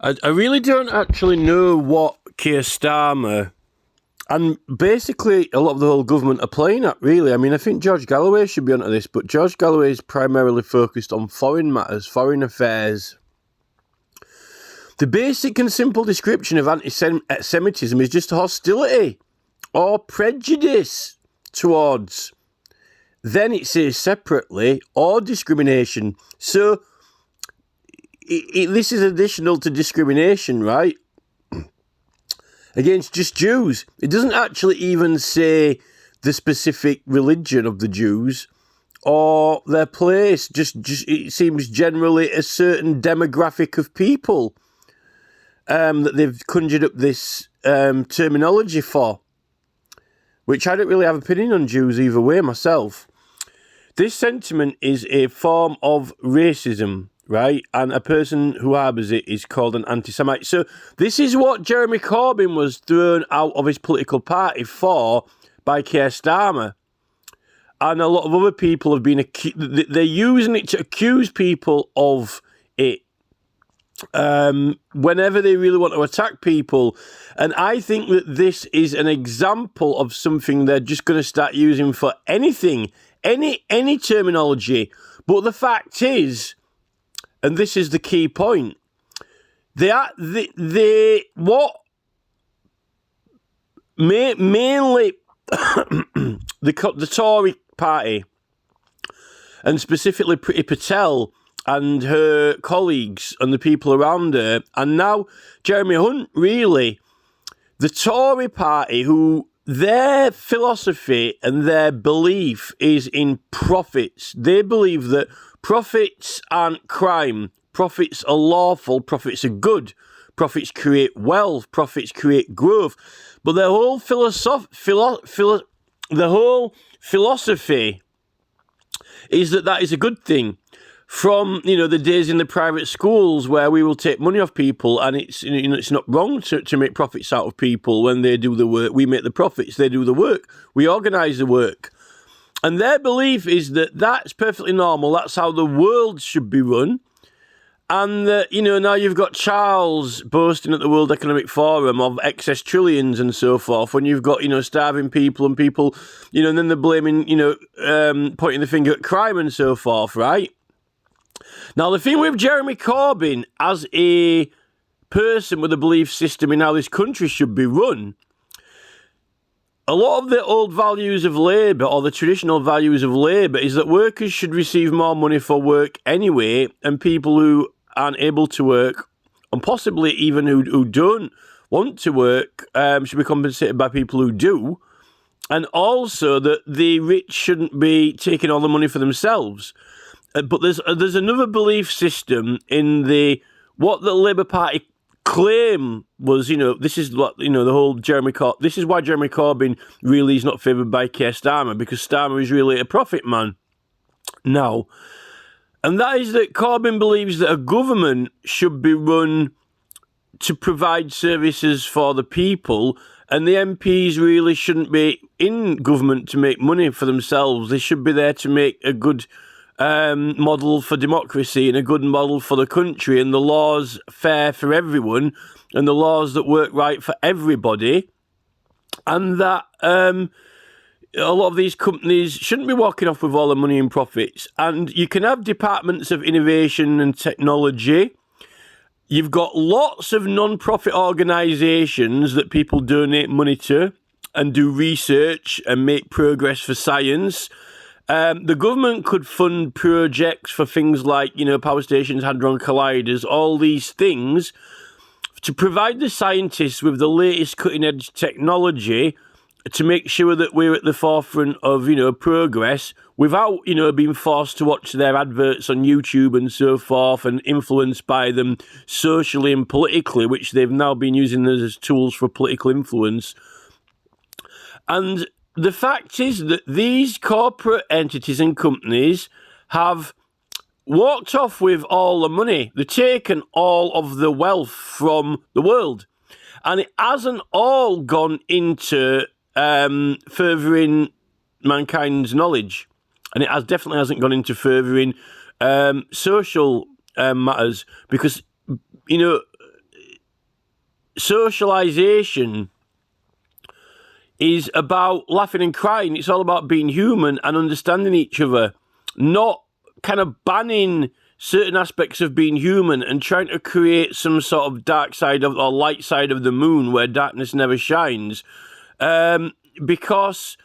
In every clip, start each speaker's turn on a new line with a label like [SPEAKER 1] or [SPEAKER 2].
[SPEAKER 1] I really don't actually know what Keir Starmer and basically a lot of the whole government are playing at, really. I mean, I think George Galloway should be onto this, but George Galloway is primarily focused on foreign matters, foreign affairs. The basic and simple description of anti-Semitism is just hostility or prejudice towards. Then it says separately, or discrimination. So this is additional to discrimination, right? Against just Jews. It doesn't actually even say the specific religion of the Jews or their place. Just it seems generally a certain demographic of people that they've conjured up this terminology for, which I don't really have an opinion on Jews either way myself. This sentiment is a form of racism, right? And a person who harbours it is called an anti-Semite. So this is what Jeremy Corbyn was thrown out of his political party for by Keir Starmer. And a lot of other people have been they're using it to accuse people of it whenever they really want to attack people. And I think that this is an example of something they're just going to start using for anything, any terminology. But the fact is, and this is the key point, mainly the Tory party, and specifically Priti Patel and her colleagues and the people around her, and now Jeremy Hunt, really, the Tory party, who their philosophy and their belief is in profits. They believe that profits aren't crime. Profits are lawful. Profits are good. Profits create wealth. Profits create growth. But their whole philosophy is that is a good thing. From the days in the private schools where we will take money off people, and it's not wrong to make profits out of people when they do the work. We make the profits, they do the work. We organise the work. And their belief is that that's perfectly normal. That's how the world should be run. And now you've got Charles boasting at the World Economic Forum of excess trillions and so forth. When you've got starving people and people, and then they're blaming pointing the finger at crime and so forth, right? Now, the thing with Jeremy Corbyn as a person with a belief system in how this country should be run, a lot of the old values of Labour, or the traditional values of Labour, is that workers should receive more money for work anyway, and people who aren't able to work, and possibly even who don't want to work, should be compensated by people who do, and also that the rich shouldn't be taking all the money for themselves. But there's another belief system in what the Labour Party claim was, this is what, the whole this is why Jeremy Corbyn really is not favoured by Keir Starmer, because Starmer is really a profit man now. And that is that Corbyn believes that a government should be run to provide services for the people, and the MPs really shouldn't be in government to make money for themselves. They should be there to make a good model for democracy and a good model for the country, and the laws fair for everyone, and the laws that work right for everybody, and that a lot of these companies shouldn't be walking off with all the money and profits. And you can have departments of innovation and technology. You've got lots of non-profit organisations that people donate money to and do research and make progress for science. The government could fund projects for things like, power stations, hadron colliders, all these things, to provide the scientists with the latest cutting-edge technology to make sure that we're at the forefront of, progress without, being forced to watch their adverts on YouTube and so forth and influenced by them socially and politically, which they've now been using as tools for political influence. And the fact is that these corporate entities and companies have walked off with all the money. They've taken all of the wealth from the world. And it hasn't all gone into furthering mankind's knowledge. And it definitely hasn't gone into furthering social matters. Because, socialisation is about laughing and crying. It's all about being human and understanding each other, not kind of banning certain aspects of being human and trying to create some sort of dark side of or light side of the moon where darkness never shines. Because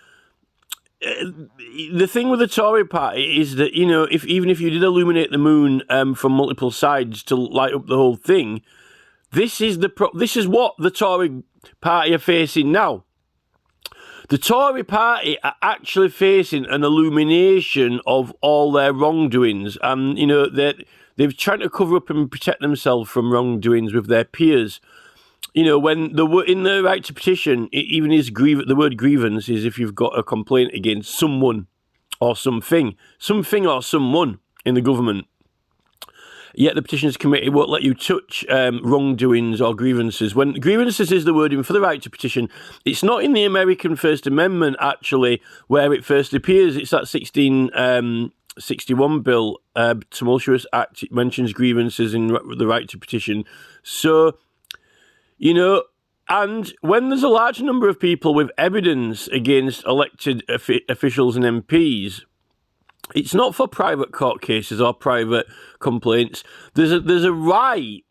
[SPEAKER 1] the thing with the Tory party is that, even if you did illuminate the moon from multiple sides to light up the whole thing, this is what the Tory party are facing now. The Tory party are actually facing an illumination of all their wrongdoings. And, they've tried to cover up and protect themselves from wrongdoings with their peers. When in the right to petition, it even is the word grievance is if you've got a complaint against someone or something or someone in the government. Yet the Petitions Committee won't let you touch wrongdoings or grievances. When grievances is the wording for the right to petition, it's not in the American First Amendment, actually, where it first appears. It's that 1661 bill, Tumultuous Act. It mentions grievances in the right to petition. So, and when there's a large number of people with evidence against elected officials and MPs, it's not for private court cases or private complaints. There's a right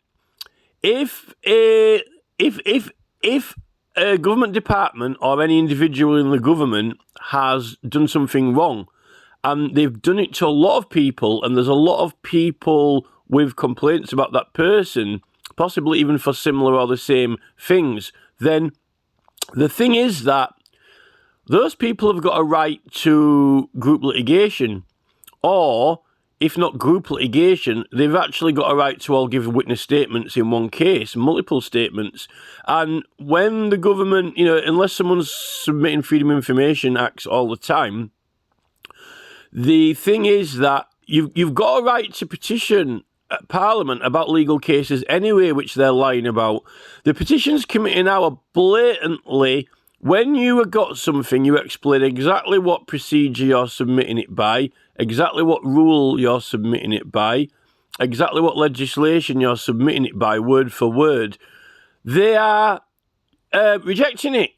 [SPEAKER 1] if a government department or any individual in the government has done something wrong, and they've done it to a lot of people, and there's a lot of people with complaints about that person, possibly even for similar or the same things, then the thing is that those people have got a right to group litigation, or, if not group litigation, they've actually got a right to all give witness statements in one case, multiple statements. And when the government, unless someone's submitting Freedom of Information Acts all the time, the thing is that you've got a right to petition Parliament about legal cases anyway, which they're lying about. The Petitions Committee now are blatantly, when you have got something, you explain exactly what procedure you're submitting it by, exactly what rule you're submitting it by, exactly what legislation you're submitting it by, word for word. They are rejecting it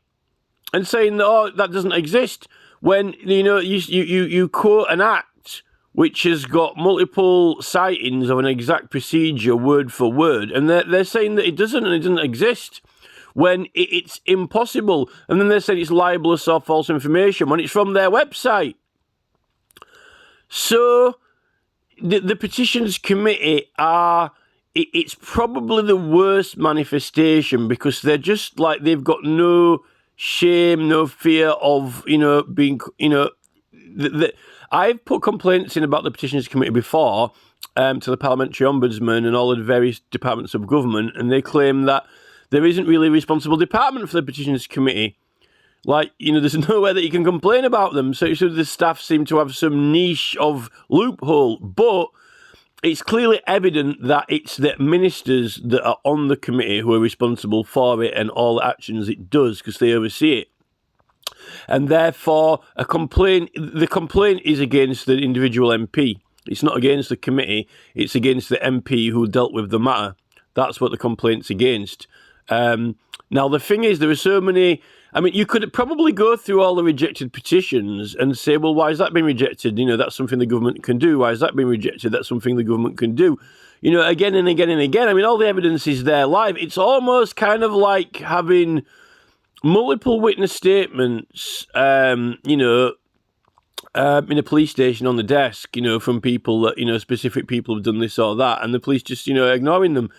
[SPEAKER 1] and saying that, that doesn't exist. When, you quote an act which has got multiple citings of an exact procedure, word for word, and they're saying that it doesn't and it doesn't exist, when it's impossible. And then they're saying it's libelous or false information when it's from their website. So the Petitions Committee it's probably the worst manifestation, because they're just like, they've got no shame, no fear of, being, I've put complaints in about the Petitions Committee before to the Parliamentary Ombudsman and all the various departments of government, and they claim that there isn't really a responsible department for the Petitions Committee. Like, there's nowhere that you can complain about them. So the staff seem to have some niche of loophole. But it's clearly evident that it's the ministers that are on the committee who are responsible for it and all the actions it does, because they oversee it. And therefore, the complaint is against the individual MP. It's not against the committee. It's against the MP who dealt with the matter. That's what the complaint's against. Now, the thing is, there are so many... you could probably go through all the rejected petitions and say, well, why has that been rejected? That's something the government can do. Why has that been rejected? That's something the government can do. Again and again and again. All the evidence is there live. It's almost kind of like having multiple witness statements, in a police station on the desk, from people that, specific people have done this or that, and the police just, ignoring them.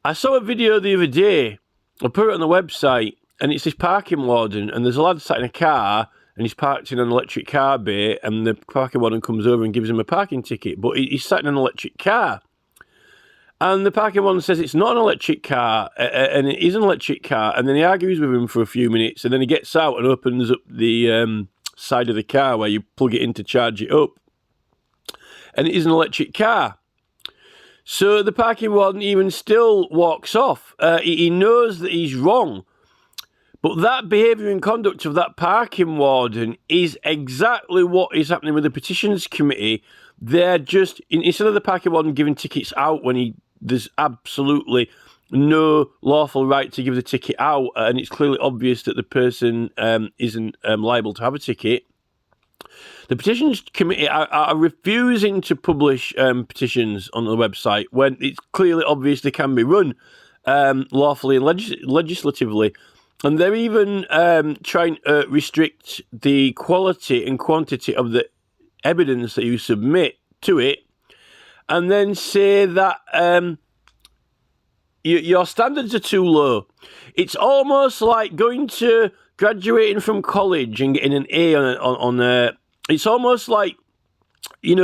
[SPEAKER 1] I saw a video the other day, I put it on the website, and it's this parking warden, and there's a lad sat in a car, and he's parked in an electric car bay, and the parking warden comes over and gives him a parking ticket, but he's sat in an electric car. And the parking warden says it's not an electric car, and it is an electric car, and then he argues with him for a few minutes, and then he gets out and opens up the side of the car where you plug it in to charge it up. And it is an electric car. So the parking warden even still walks off. He knows that he's wrong. But that behaviour and conduct of that parking warden is exactly what is happening with the Petitions Committee. They're just, instead of the parking warden giving tickets out when there's absolutely no lawful right to give the ticket out, and it's clearly obvious that the person isn't liable to have a ticket. The petitions committee are refusing to publish petitions on the website when it's clearly obvious they can be run lawfully and legislatively. And they're even trying to restrict the quality and quantity of the evidence that you submit to it, and then say that your standards are too low. It's almost like graduating from college and getting an A on a. It's almost like submitting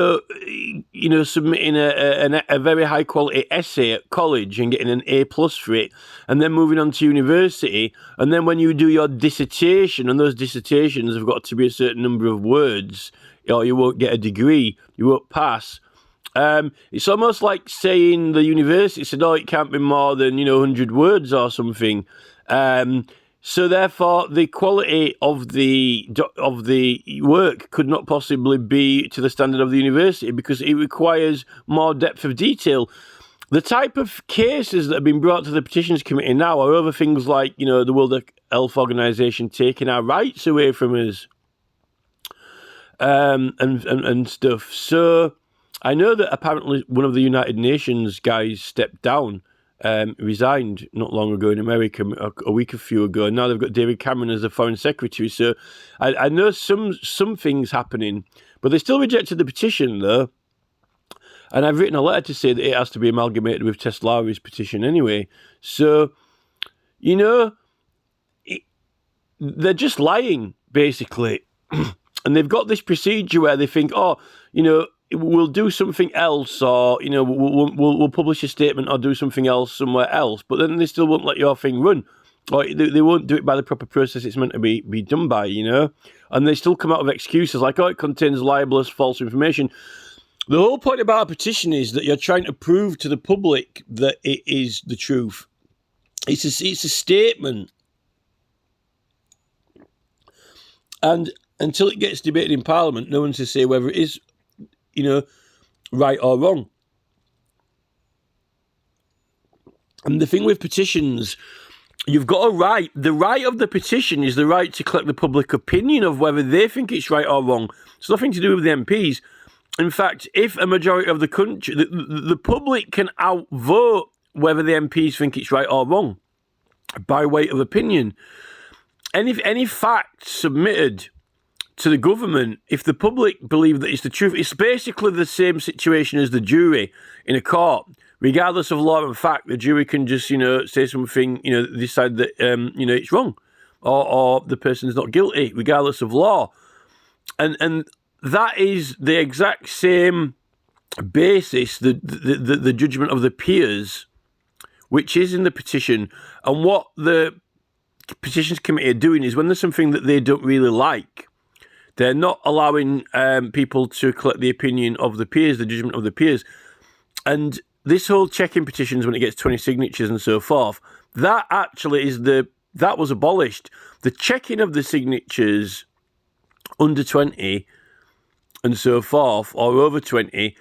[SPEAKER 1] a very high quality essay at college and getting an A+ for it, and then moving on to university, and then when you do your dissertation, and those dissertations have got to be a certain number of words, or you won't get a degree, you won't pass. It's almost like saying the university said, "Oh, it can't be more than 100 words or something." So therefore, the quality of the work could not possibly be to the standard of the university because it requires more depth of detail. The type of cases that have been brought to the petitions committee now are over things like, the World Health Organization taking our rights away from us, and stuff. So I know that apparently one of the United Nations guys stepped down. Resigned not long ago in America, a week or few ago, and now they've got David Cameron as the Foreign Secretary. So I know some things happening, but they still rejected the petition, though. And I've written a letter to say that it has to be amalgamated with Tess Lowry's petition anyway. So, they're just lying, basically. And they've got this procedure where they think, we'll do something else, or we'll publish a statement or do something else somewhere else, but then they still won't let your thing run, or they won't do it by the proper process it's meant to be done by, and they still come out with excuses like, it contains libelous false information. The whole point about a petition is that you're trying to prove to the public that it is the truth. It's a statement, and until it gets debated in Parliament, no one's to say whether it is right or wrong. And the thing with petitions, you've got a right. The right of the petition is the right to collect the public opinion of whether they think it's right or wrong. It's nothing to do with the MPs. In fact, if a majority of the country, the public can outvote whether the MPs think it's right or wrong by weight of opinion. And if any facts submitted to the government, if the public believe that it's the truth, it's basically the same situation as the jury in a court. Regardless of law and fact, the jury can just, say something, decide that, it's wrong, or the person's not guilty, regardless of law. And that is the exact same basis, the judgment of the peers, which is in the petition. And what the petitions committee are doing is when there's something that they don't really like, they're not allowing people to collect the opinion of the peers, the judgment of the peers. And this whole checking petitions when it gets 20 signatures and so forth, that actually that was abolished. The checking of the signatures under 20 and so forth, or over 20,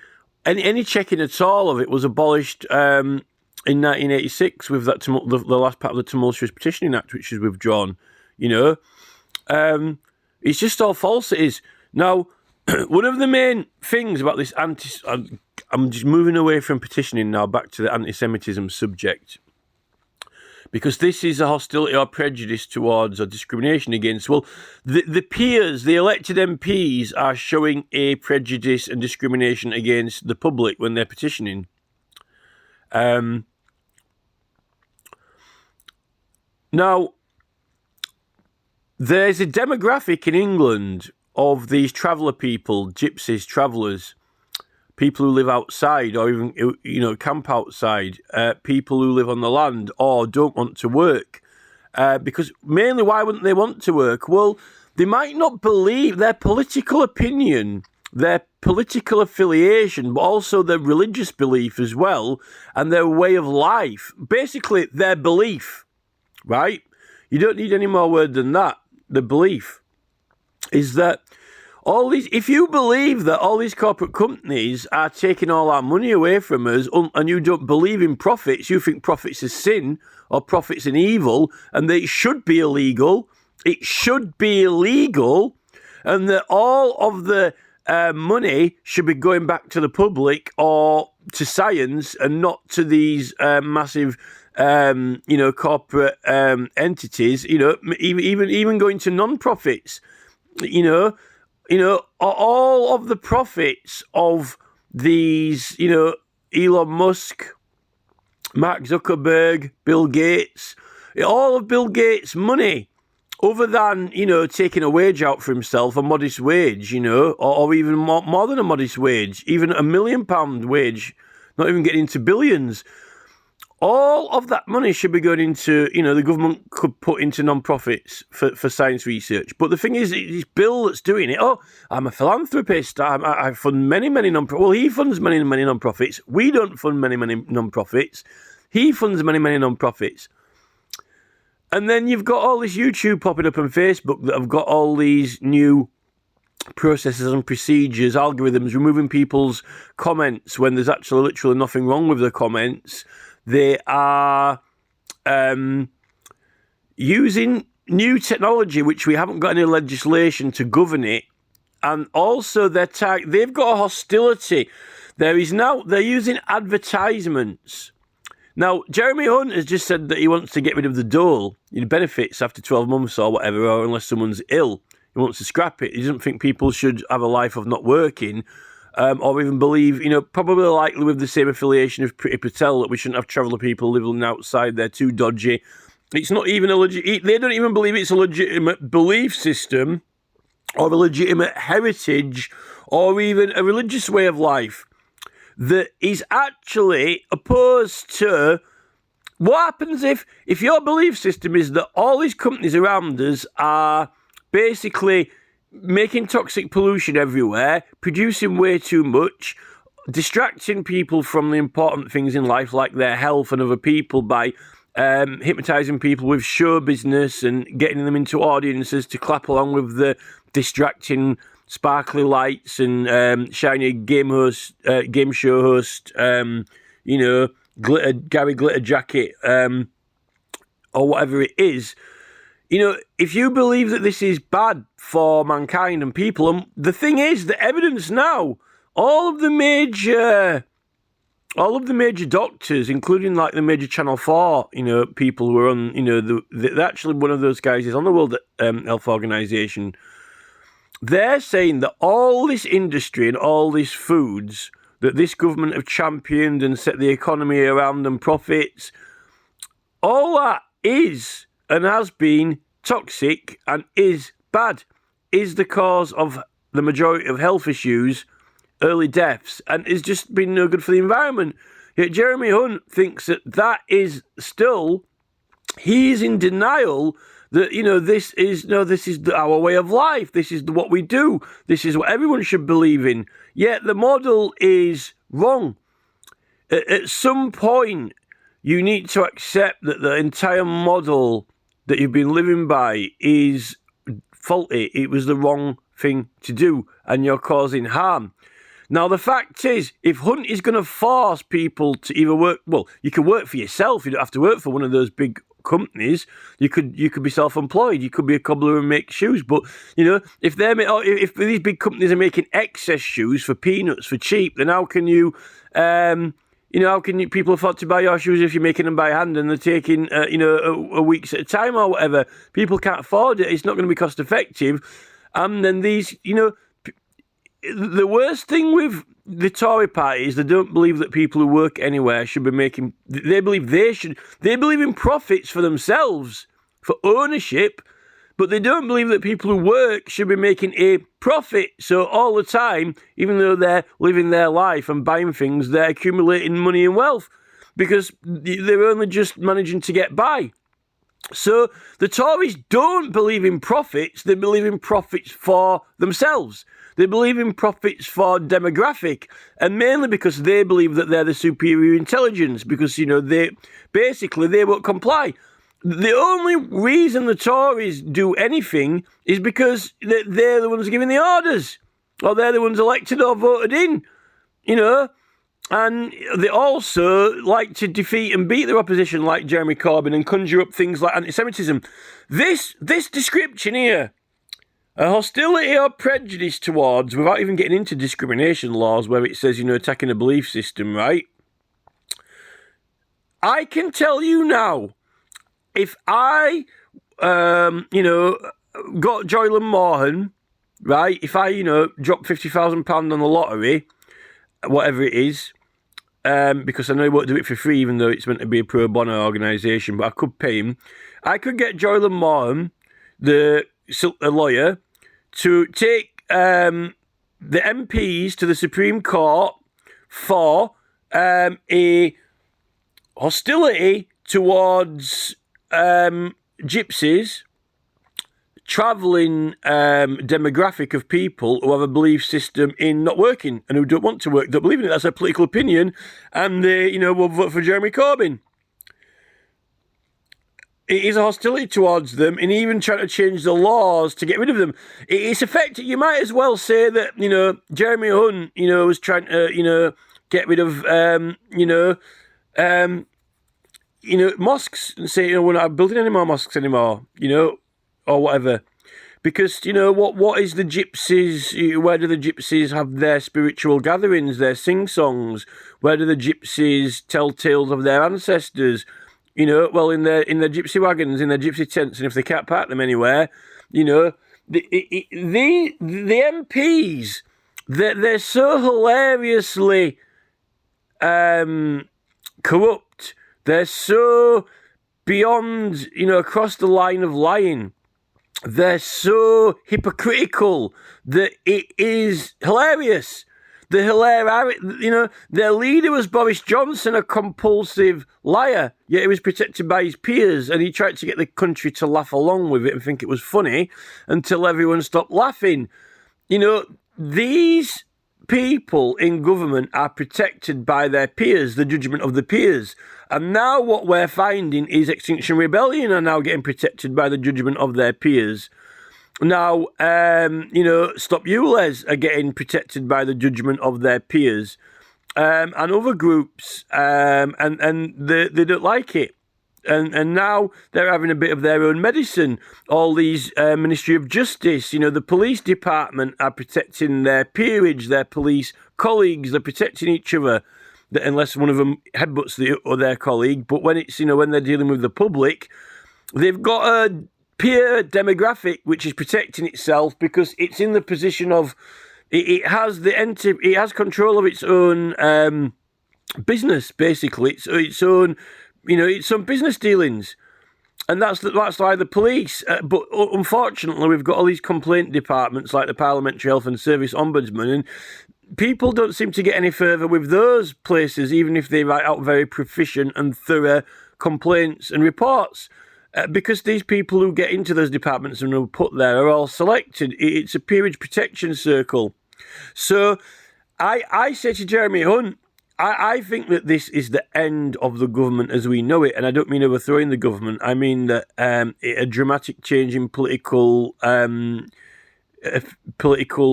[SPEAKER 1] any checking at all of it was abolished in 1986 with that the last part of the Tumultuous Petitioning Act, which is withdrawn, It's just all falsities. Now, one of the main things about this I'm just moving away from petitioning now back to the anti-Semitism subject, because this is a hostility or prejudice towards or discrimination against. Well, the peers, the elected MPs, are showing a prejudice and discrimination against the public when they're petitioning. Now, there's a demographic in England of these traveller people, gypsies, travellers, people who live outside or even, camp outside, people who live on the land or don't want to work. Because mainly, why wouldn't they want to work? Well, they might not believe their political opinion, their political affiliation, but also their religious belief as well, and their way of life. Basically, their belief, right? You don't need any more word than that. The belief is that all these, if you believe that all these corporate companies are taking all our money away from us, and you don't believe in profits, you think profits is sin or profits an evil, and that it should be illegal. It should be illegal, and that all of the money should be going back to the public or to science, and not to these massive, corporate entities. Even going to non-profits. All of the profits of these, Elon Musk, Mark Zuckerberg, Bill Gates, all of Bill Gates' money, other than, taking a wage out for himself, a modest wage, or even more than a modest wage, even £1 million wage, not even getting into billions. All of that money should be going into, the government could put into non-profits for science research. But the thing is, it's Bill that's doing it. Oh, I'm a philanthropist. I fund many non-profits. Well, he funds many non-profits. We don't fund many non-profits. He funds many non-profits. And then you've got all this YouTube popping up on Facebook that have got all these new processes and procedures, algorithms, removing people's comments when there's actually literally nothing wrong with the comments. They are using new technology, which we haven't got any legislation to govern it. And also they've got a hostility. They're using advertisements. Now, Jeremy Hunt has just said that he wants to get rid of the dole, benefits after 12 months or whatever, or unless someone's ill. He wants to scrap it. He doesn't think people should have a life of not working. Or even believe, probably likely with the same affiliation of Priti Patel, that we shouldn't have traveller people living outside. They're too dodgy. It's not even they don't even believe it's a legitimate belief system or a legitimate heritage or even a religious way of life that is actually opposed to what happens if your belief system is that all these companies around us are basically making toxic pollution everywhere, producing way too much, distracting people from the important things in life like their health and other people by hypnotising people with show business and getting them into audiences to clap along with the distracting sparkly lights and shiny game show host, Gary Glitter Jacket, or whatever it is. If you believe that this is bad for mankind and people, and the thing is, the evidence now, all of the major doctors, including like the major Channel 4, people who are on, actually one of those guys is on the World Health Organization. They're saying that all this industry and all these foods that this government have championed and set the economy around and profits, all that is and has been toxic and is bad, is the cause of the majority of health issues, early deaths, and is just been no good for the environment. Yet Jeremy Hunt thinks that is still, he's in denial that, this is our way of life. This is what we do. This is what everyone should believe in. Yet the model is wrong. At some point, you need to accept that the entire model that you've been living by is faulty. It was the wrong thing to do, and you're causing harm. Now, the fact is, if Hunt is going to force people to either work, well, you can work for yourself. You don't have to work for one of those big companies. You could be self-employed. You could be a cobbler and make shoes. But if these big companies are making excess shoes for peanuts for cheap, then how can you? How can people afford to buy your shoes if you're making them by hand and they're taking, a weeks at a time or whatever? People can't afford it. It's not going to be cost effective. And then these, the worst thing with the Tory party is they don't believe that people who work anywhere should be making, they believe in profits for themselves, for ownership, but they don't believe that people who work should be making a profit. So all the time, even though they're living their life and buying things, they're accumulating money and wealth because they're only just managing to get by. So the Tories don't believe in profits. They believe in profits for themselves. They believe in profits for demographic, and mainly because they believe that they're the superior intelligence, because, they won't comply. The only reason the Tories do anything is because they're the ones giving the orders. or they're the ones elected or voted in, you know. And they also like to defeat and beat their opposition like Jeremy Corbyn and conjure up things like anti-Semitism. This description here, a hostility or prejudice towards, without even getting into discrimination laws where it says, attacking a belief system, right? I can tell you now, if I, got Joyland Morhan, right, if I, drop £50,000 on the lottery, whatever it is, because I know he won't do it for free, even though it's meant to be a pro bono organisation, but I could pay him. I could get Joyland Morhan, the lawyer, to take the MPs to the Supreme Court for a hostility towards gypsies, travelling demographic of people who have a belief system in not working and who don't want to work, don't believe in it. That's their political opinion, and they, will vote for Jeremy Corbyn. It is a hostility towards them, and even trying to change the laws to get rid of them. It's effective. You might as well say that, Jeremy Hunt, was trying to, get rid of, mosques, and say, we're not building any more mosques anymore, or whatever. Because, what is the gypsies, where do the gypsies have their spiritual gatherings, their sing-songs? Where do the gypsies tell tales of their ancestors? Well, in their gypsy wagons, in their gypsy tents, and if they can't park them anywhere, the MPs, they're so hilariously corrupt. They're so beyond, across the line of lying. They're so hypocritical that it is hilarious. The hilarity, their leader was Boris Johnson, a compulsive liar, yet he was protected by his peers, and he tried to get the country to laugh along with it and think it was funny until everyone stopped laughing. These people in government are protected by their peers, the judgment of the peers. And now what we're finding is Extinction Rebellion are now getting protected by the judgment of their peers. Now, Stop ULEZ are getting protected by the judgment of their peers, and other groups, and they don't like it. And now they're having a bit of their own medicine. All these Ministry of Justice, the police department are protecting their peerage, their police colleagues, they're protecting each other, unless one of them headbutts their colleague. But when it's, when they're dealing with the public, they've got a peer demographic which is protecting itself because it's in the position of it has control of its own business, basically. Its own business dealings, and that's why the police. But unfortunately, we've got all these complaint departments like the Parliamentary Health and Service Ombudsman, and people don't seem to get any further with those places, even if they write out very proficient and thorough complaints and reports. Because these people who get into those departments and are put there are all selected. It's a peerage protection circle. So I say to Jeremy Hunt, I think that this is the end of the government as we know it. And I don't mean overthrowing the government. I mean that a dramatic change in political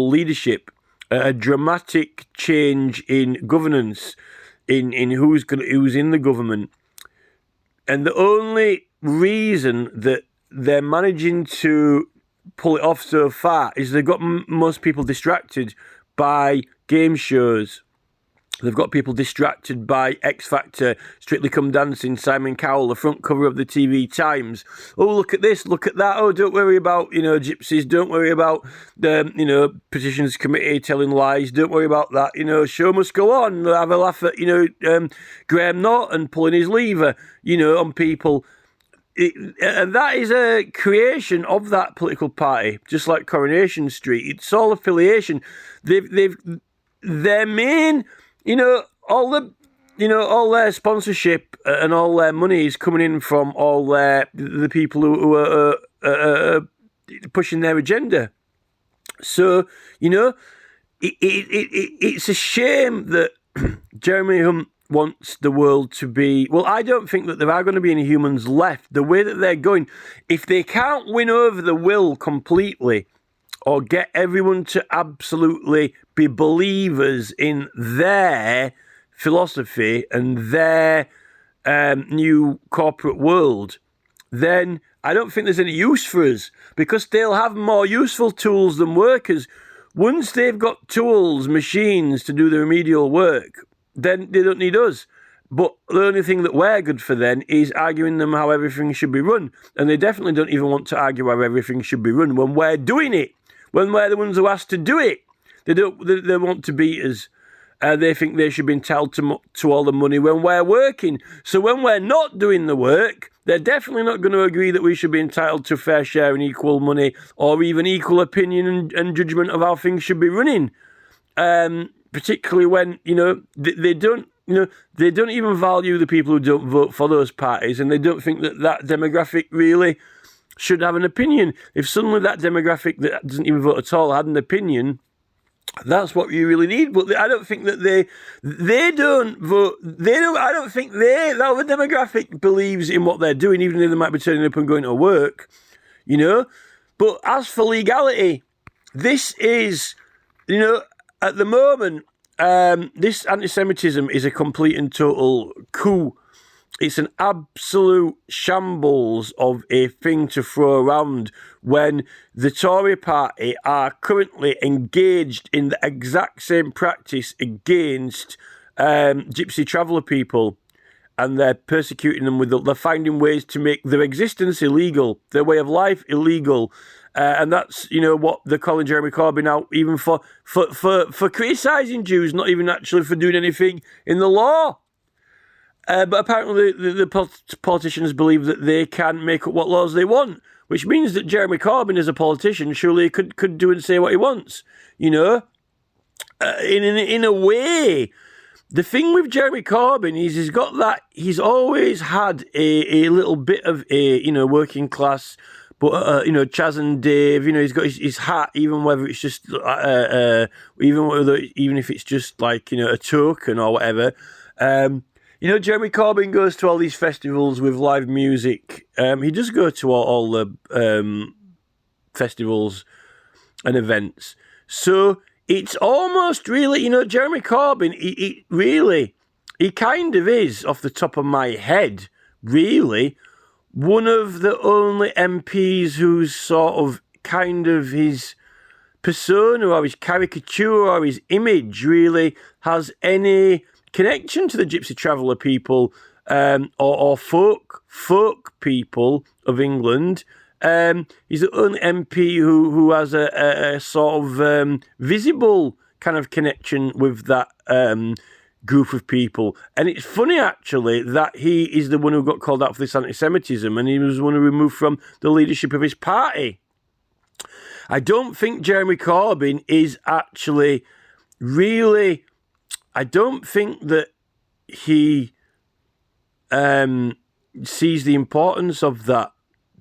[SPEAKER 1] leadership, a dramatic change in governance, in who's in the government. And the only reason that they're managing to pull it off so far is they've got most people distracted by game shows. They've got people distracted by X Factor, Strictly Come Dancing, Simon Cowell, the front cover of the TV Times. Oh, look at this, look at that. Oh, don't worry about, gypsies. Don't worry about the, petitions committee telling lies. Don't worry about that. Show must go on. Have a laugh at, Graham Norton pulling his lever, on people. And that is a creation of that political party, just like Coronation Street. It's all affiliation. Their main, all their sponsorship and all their money is coming in from all the people who are pushing their agenda. So, it's a shame that Jeremy Hunt wants the world to be... Well, I don't think that there are going to be any humans left. The way that they're going, if they can't win over the will completely or get everyone to absolutely be believers in their philosophy and their new corporate world, then I don't think there's any use for us, because they'll have more useful tools than workers. Once they've got tools, machines to do the remedial work, then they don't need us. But the only thing that we're good for then is arguing them how everything should be run. And they definitely don't even want to argue how everything should be run when we're doing it. When we're the ones who asked to do it. They want to beat us. They think they should be entitled to all the money when we're working. So when we're not doing the work, they're definitely not going to agree that we should be entitled to fair share and equal money, or even equal opinion and judgment of how things should be running. Particularly when, they don't, they don't even value the people who don't vote for those parties, and they don't think that demographic really should have an opinion. If suddenly that demographic that doesn't even vote at all had an opinion, that's what you really need. But I don't think that they don't vote. I don't think that other demographic believes in what they're doing, even though they might be turning up and going to work, But as for legality, this is, at the moment, this anti-Semitism is a complete and total coup. It's an absolute shambles of a thing to throw around when the Tory party are currently engaged in the exact same practice against Gypsy traveller people, and they're persecuting them they're finding ways to make their existence illegal, their way of life illegal. And that's, what they're calling Jeremy Corbyn out, even for criticising Jews, not even actually for doing anything in the law. But apparently the politicians believe that they can make up what laws they want, which means that Jeremy Corbyn, as a politician, surely could do and say what he wants, In a way, the thing with Jeremy Corbyn is he's always had a little bit of a, working class. But, Chaz and Dave, he's got his hat, even whether it's just, even if it's just like, a token or whatever. Jeremy Corbyn goes to all these festivals with live music. He does go to all the festivals and events. So it's almost really, Jeremy Corbyn, he kind of is, off the top of my head, really, one of the only MPs who's sort of kind of his persona or his caricature or his image really has any connection to the Gypsy Traveller people or folk people of England. He's the only MP who has a sort of visible kind of connection with that group of people. And it's funny, actually, that he is the one who got called out for this anti-Semitism, and he was the one who removed from the leadership of his party. I don't think Jeremy Corbyn is actually really... I don't think that he sees the importance of that,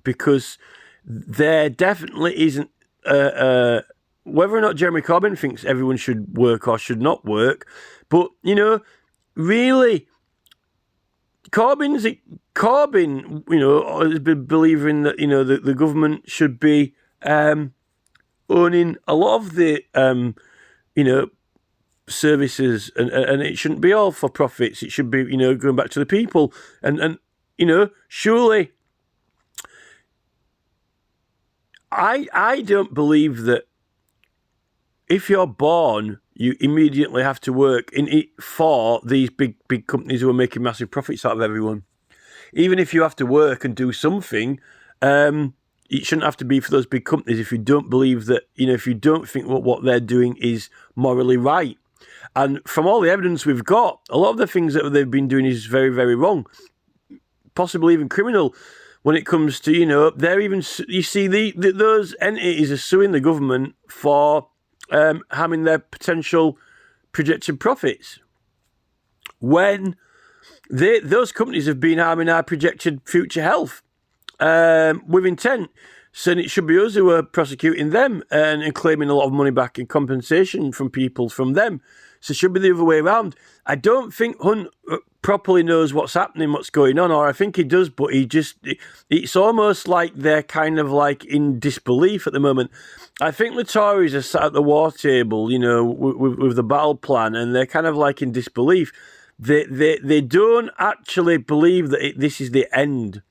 [SPEAKER 1] because there definitely isn't... whether or not Jeremy Corbyn thinks everyone should work or should not work, but, really, Corbyn, has been believing that, the government should be owning a lot of the, services, and it shouldn't be all for profits. It should be, going back to the people. And surely, I don't believe that if you're born, you immediately have to work in it for these big companies who are making massive profits out of everyone. Even if you have to work and do something, it shouldn't have to be for those big companies if you don't believe that, if you don't think what they're doing is morally right. And from all the evidence we've got, a lot of the things that they've been doing is very, very wrong, possibly even criminal. When it comes to, they're even, you see, those entities are suing the government for harming their potential projected profits, when those companies have been harming our projected future health with intent. So it should be us who are prosecuting them and claiming a lot of money back in compensation from people from them. So it should be the other way around. I don't think Hunt properly knows what's happening, what's going on, or I think he does, but it's almost like they're kind of like in disbelief at the moment. I think the Tories are sat at the war table, with the battle plan, and they're kind of like in disbelief. They don't actually believe that this is the end.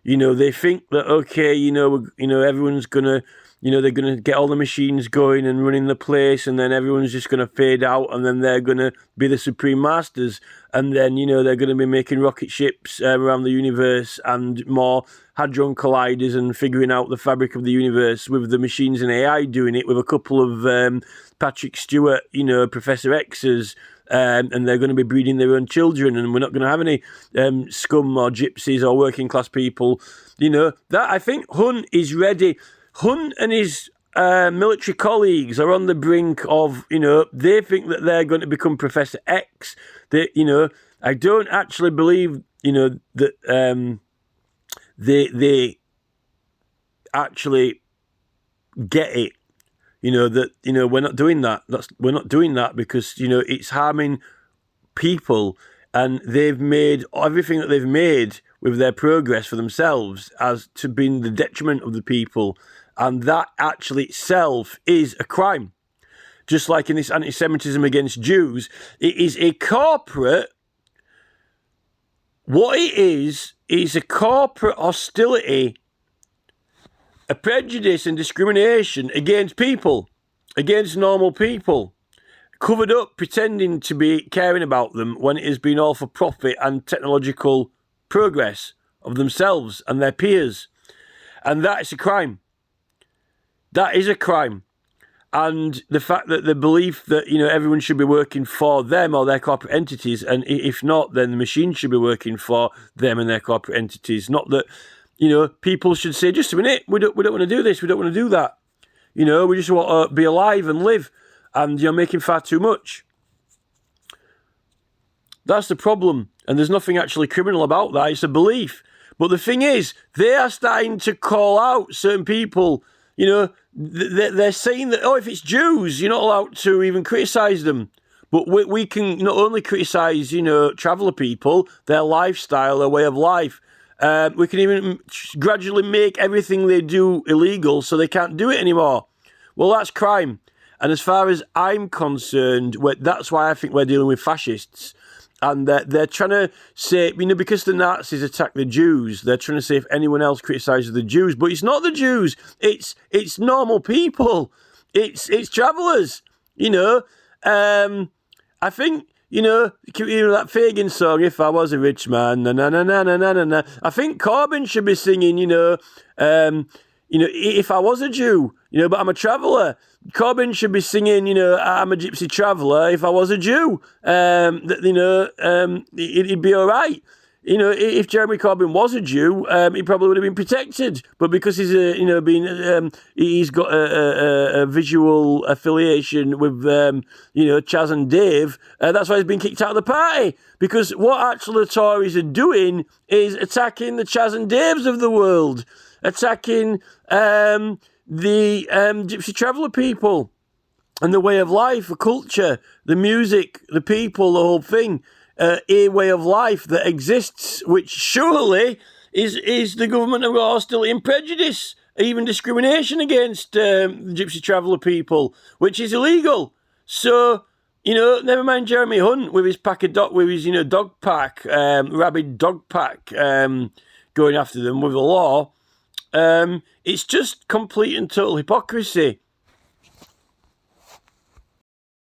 [SPEAKER 1] They think that, okay, everyone's gonna, they're gonna get all the machines going and running the place, and then everyone's just gonna fade out, and then they're gonna be the supreme masters, and then they're gonna be making rocket ships around the universe and more hadron colliders and figuring out the fabric of the universe with the machines and AI doing it with a couple of Patrick Stewart, Professor X's. And they're going to be breeding their own children, and we're not going to have any scum or gypsies or working class people. That I think Hunt is ready. Hunt and his military colleagues are on the brink of, they think that they're going to become Professor X. I don't actually believe, that they actually get it. We're not doing that. We're not doing that because, it's harming people, and they've made everything that they've made with their progress for themselves as to being the detriment of the people. And that actually itself is a crime. Just like in this anti-Semitism against Jews, it is a corporate, what it is a corporate hostility, a prejudice and discrimination against people, against normal people, covered up, pretending to be caring about them when it has been all for profit and technological progress of themselves and their peers. And that is a crime. That is a crime. And the fact that the belief that, everyone should be working for them or their corporate entities, and if not, then the machine should be working for them and their corporate entities, not that, people should say, just a minute, we don't want to do this, we don't want to do that. We just want to be alive and live, and you're making far too much. That's the problem, and there's nothing actually criminal about that. It's a belief. But the thing is, they are starting to call out certain people. They're saying that, if it's Jews, you're not allowed to even criticise them. But we can not only criticise, traveller people, their lifestyle, their way of life. We can even gradually make everything they do illegal so they can't do it anymore. Well, that's crime. And as far as I'm concerned, that's why I think we're dealing with fascists. And they're trying to say, because the Nazis attacked the Jews, they're trying to say if anyone else criticises the Jews. But it's not the Jews. It's normal people. It's travellers. I think, that Fagin song, If I Was a Rich Man, na na na na na na na. I think Corbyn should be singing, if I was a Jew, but I'm a traveller. Corbyn should be singing, I'm a gypsy traveller. If I was a Jew, it'd be all right. If Jeremy Corbyn was a Jew, he probably would have been protected. But because he's he's got a visual affiliation with Chaz and Dave, that's why he's been kicked out of the party. Because what actually the Tories are doing is attacking the Chaz and Daves of the world, attacking the gypsy traveller people and the way of life, the culture, the music, the people, the whole thing. A way of life that exists, which surely is the government of hostility and prejudice, even discrimination against gypsy traveller people, which is illegal. So, never mind Jeremy Hunt with his dog pack, rabid dog pack, going after them with the law. It's just complete and total hypocrisy.